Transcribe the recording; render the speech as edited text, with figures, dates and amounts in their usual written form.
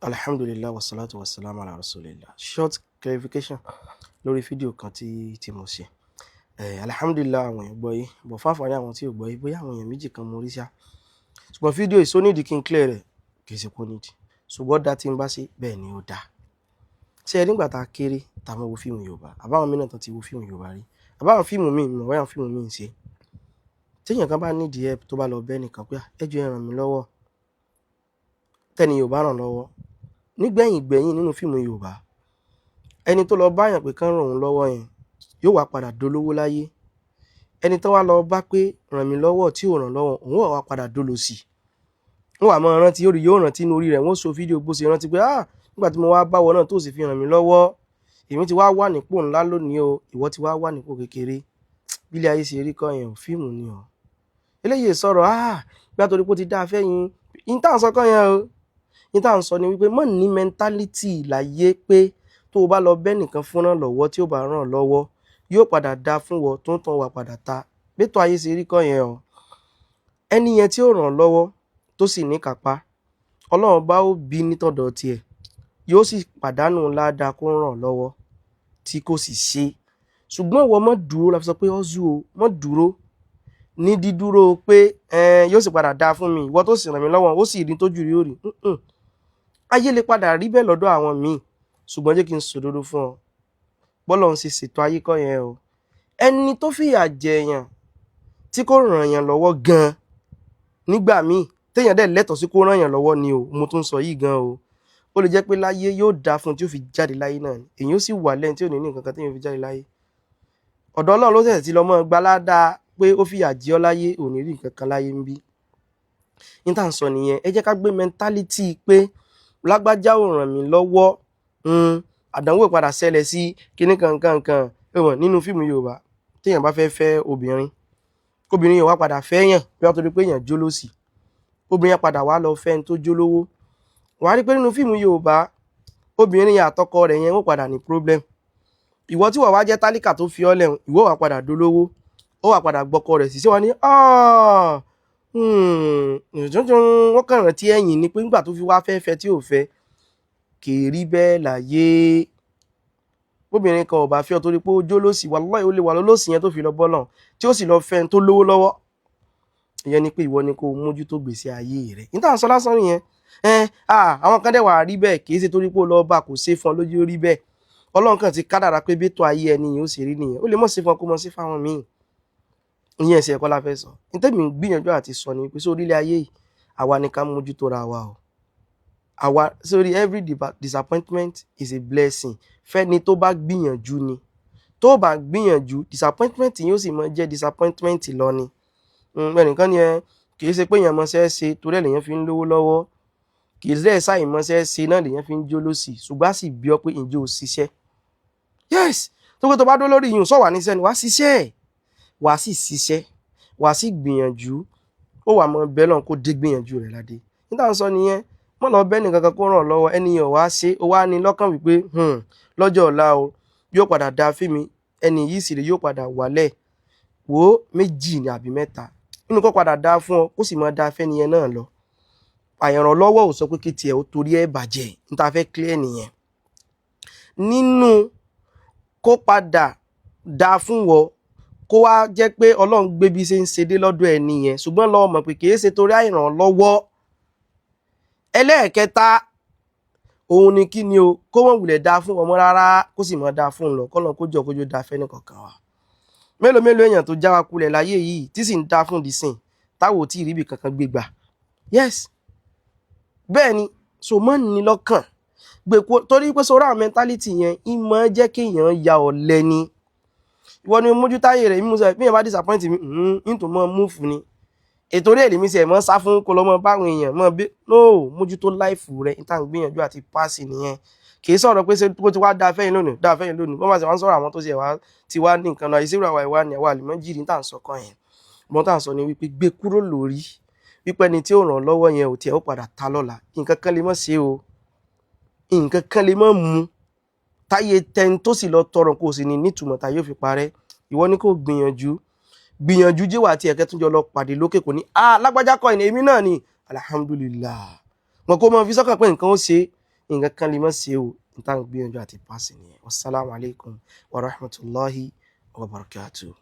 Alhamdulillah wa salatu wa salam ala rasulillah. Short clarification lórí fídíò kan tí mo ṣe. Alhamdulillah àwọn èèyàn gbọ́ yìí, bọ̀ fáfàní àwọn tí ò gbọ́ yìí, bóyá àwọn èèyàn méjì kan mo rí ṣá. Ṣùgbọ́n fídíò ìsó nídìí kí n clear rẹ̀, kì í ṣe kó nídìí. Ṣùgbọ́n dá tí n bá ṣe bẹ́ẹ̀ ni ó dá. Ṣé ẹ nígbà tá a kéré tá a mọ wo fíìmù Yorùbá, àbáwọn mìíràn tán ti wo fíìmù Yorùbá rí, àbáwọn fíìmù míì mọ̀ wáyà fíìmù míì ń ṣe. Téèyàn kan bá nídìí help tó bá lọ bẹ́ẹ̀ nìkan pé ẹ jọ̀ọ́ ẹ ràn mí lọ́wọ́, tẹ́ni Yorùbá ràn lọ́wọ́. Nígbẹ̀yìn gbẹ̀yìn nínú fíìmù Yorùbá, ẹni tó lọ báyàn pé kán ràn òun lọ́wọ́ yẹn yóò wá padà dolówó láyé. Ẹni tó wá lọ bá pé ràn mí lọ́wọ́ tí ò ràn lọ́wọ́, òun wá padà dolòṣì. Wọ́n wá máa rántí yóò rántí inú orí rẹ̀, wọ́n so fídíò bó ṣe rántí pé nígbà tí mo wá báwọ náà tó sì fi ràn mí lọ́wọ́, èmi ti wá wà nípò ńlá lónìí o, ìwọ ti wá wà nípò kékeré. Bí ilé ayé ṣe rí kọ́ yẹn ò, fíìmù ni o. Eléyìí sọ̀rọ̀ bí a torí pé ó ti dá fẹ́yìn ìtàn sọ kọ́ yẹn o. Ìtàn sọ ni wípé mọ́ ní mentality láyé pé tó o bá lọ bẹ́ nìkan fúnra lọ́wọ́ tí ó bá ràn lọ́wọ́ yóò padà dá fún wọ tó ń tàn wá padà ta. Bétò ayé ṣe rí kọ́ yẹn o. Ẹni yẹn tí ó ràn lọ́wọ́ tó sì ní kápá, Ọlọ́run bá ó bí nítọ̀dọ̀ tiẹ̀, yóò sì pàdánù ládàá kó ràn lọ́wọ́ tí kò sì ṣe. Ṣùgbọ́n ìwọ mọ́ dúró, la fi sọ pé ọ́zù o, mọ́ dúró ní dídúró pé yóò sì padà dá fún mi, ìwọ tó sì ràn mí lọ́wọ́ ó sì rí tójú rí ó rí. Ayé lè padà rí bẹ́ẹ̀ lọ́dọ̀ àwọn míì, ṣùgbọ́n jẹ́ kí n sòdodo fún ọ. Bọ́lọ̀ ń ṣe ṣètò ayé kọ́ yẹn o. Ẹni tó fìyà jẹ èèyàn tí kò ràn èèyàn lọ́wọ́ gan nígbà míì téèyàn dẹ̀ lẹ́tọ̀ọ́ sí kó ràn èèyàn lọ́wọ́ ni o, mo tún sọ yìí gan o. Ó lè jẹ́ pé láyé yóò dá fún tí ó fi jáde láyé náà ni. Èèyàn ó sì wà lẹ́yìn tí ò ní nǹkan kan téèyàn fi jáde láyé. Ọ̀dọ̀ Ọlọ́run ló ṣẹ̀ṣẹ̀ ti lọ mọ́ gbaládá pé ó fìyà jẹ ọ́ láyé, ò ní rí nǹkan kan láyé ń bí. Ní tá à ń sọ nìyẹn, ẹ jẹ́ ká gbé mentality pé lágbájá ò ràn mí lọ́wọ́, àdánwò padà ṣẹlẹ̀ sí kíní kankan nínú fíìmù Yorùbá. Téèyàn bá fẹ́ fẹ́ obìnrin yẹn wá padà fẹ́yàn bí wọ́n torí pé èèyàn jólósì, obìnrin yẹn padà wá lọ fẹ́ ẹni tó jólówó. Wàá rí pé nínú fíìmù Yorùbá obìnrin yẹn àtọkọ rẹ̀ yẹn wọ́n padà ní problem. Ìwọ tí wọ́n wá jẹ́ tálíkà tó fi ọ́ lẹ̀, ìwọ wá padà dolówó, ó wá padà gbọ́kọ rẹ̀ sí sí wá ní wọ́n kàn rántí ẹ̀yìn ni pé nígbà tó fi wá fẹ́ tí ò fẹ́, kì í rí bẹ́ẹ̀ láyé. Obìnrin kan ò bá fẹ́ ọ torí pé ó jólósì, wallahi ó lè wà lólósì yẹn tó fi lọ bọ́lọ̀ tí ó sì lọ fẹ́ ẹni tó lówó lọ́wọ́. Ìyẹn ni pé ìwọ ni kó mójútó gbèsè ayé rẹ̀. Ní tá à ń sọ lásán nìyẹn. Àwọn kan dẹ̀ wà rí bẹ́ẹ̀, kì í ṣe torí pé ó lọ bá kò ṣe fún ọ lójú rí bẹ́ẹ̀. Ọlọ́run kan ti kádàrá pé bétò ayé ẹni yìí ó sì rí nìyẹn. Ó lè mọ̀ sí fún ọ kó mọ̀ sí fáwọn míì. Ìyẹn ẹ̀sẹ̀ ẹ̀kọ́ la fẹ́ sọ. Ní tẹ́mi gbìyànjú àti sọ ni pé sórí ilé ayé yìí, àwa ni ká mójútó ra wa o. Àwa sórí every disappointment is a blessing. Fẹ́ni tó bá gbìyànjú ni. Tó bá gbìyànjú, disappointment yóò sì máa jẹ́ disappointment lọ ni. Ẹnìkan ni kì í ṣe pé èèyàn mọṣẹ́ ṣe torí ẹ̀ lèèyàn fi ń lówó lọ́wọ́. Kì í ṣe ṣáì mọṣẹ́ ṣe náà lèèyàn fi ń jólósì. Ṣùgbọ́n sì bí ọ pé ǹjẹ́ o ṣiṣẹ́. Yes, tó pé tó bá dó lórí ìyún sọ wà níṣẹ́ ni wàá ṣiṣẹ́. Wàá sì ṣiṣẹ́, wàá sì gbìyànjú. Ó wà mọ́ bẹ́ẹ̀ lọ́n kó dé gbìyànjú rẹ̀ ládé. Ní tá à ń sọ nìyẹn, mọ́ lọ bẹ́ẹ̀ nìkan kan kó ràn lọ́wọ́, ẹnìyàn wá ṣe, ó wá ní lọ́kàn wípé lọ́jọ́ ọ̀la o yóò padà dá fíìmù, ẹni yìí sì rè yóò padà wálẹ̀. Wò méjì ni àbí mẹ́ta. Inú kó padà dá fún ọ, kó sì máa dá fẹ́ni yẹn náà lọ. Àìrànlọ́wọ́ ò sọ pé kí tiẹ̀ ó torí ẹ̀ bàjẹ́. Ní tá fẹ́ clear nìyẹn. Nínú kó padà dá fún wọ, kó wá jẹ́ pé Ọlọ́run gbé bí ṣe ń ṣe dé lọ́dọ̀ ẹni yẹn, ṣùgbọ́n lọ́wọ́ mọ̀ pé kì í ṣe torí àìrànlọ́wọ́. Ẹlẹ́ẹ̀kẹta òun ni kí ni o, kó wọ́n wulẹ̀ dá fún ọmọ rárá, kó sì mọ̀ dá fún un lọ, kọ́lọ́n kó jọ kójó dá fẹ́ nìkankan wa. Mélòó èèyàn tó já wa kulẹ̀ láyé yìí tí sì ń dá fún dìsìn táwo tí ìríbi kankan gbé gbà. Yes, bẹ́ẹ̀ ni, so mọ́ ní lọ́kàn torí pé sọ́ra mentality yẹn ìmọ̀ jẹ́ kéèyàn ya ọ̀lẹ ni. Ìwọ ni mójútáyé rẹ̀, mímú sọ bí èèyàn bá disappoint mi nítorí mọ́ múfù ni. Ètò orí èlèmí sí ẹ̀ mọ́ sá fún kó lọ mọ́ báwọn èèyàn mọ́ bí mójútó láìfù rẹ̀. Ní tá à ń gbìyànjú àti páàsì nìyẹn. Kì í sọ̀rọ̀ pé ṣé kó ti wá dá fẹ́yìn lónìí wọ́n máa ṣe wá ń sọ̀rọ̀ àwọn tó ṣe wá ti wá ní nǹkan náà ìṣirò àwa ìwà ni àwa àlùmọ́ jìrì. Ní tá à ń sọ kan yẹn, mo tá à ń sọ ni wípé gbé kúrò lórí wípé ẹni tí ó ràn lọ́wọ́ yẹn ò tiẹ̀ ó padà ta lọ́la. Nǹkan kan lè mọ́ ṣe o, nǹkan kan lè mọ́ mu táyé tẹni tó sì lọ tọrọ kó sì ní nítumọ̀ táyé ò fi parẹ́. Ìwọ ni kò gbìyànjú jíwà tí ẹ̀kẹ́ tún jọ lọ pàdé lókè kò ní lágbájá kọ́ ìní èmi náà ni alhamdulillah. Wọn kó mọ́ fi sọ́kàn pé nǹkan ó ṣe nǹkan kan lè má ṣe o ní táwọn gbìyànjú àti pass nìyẹn. Wassalamu alaikum wa rahmatullahi wa barakatuh.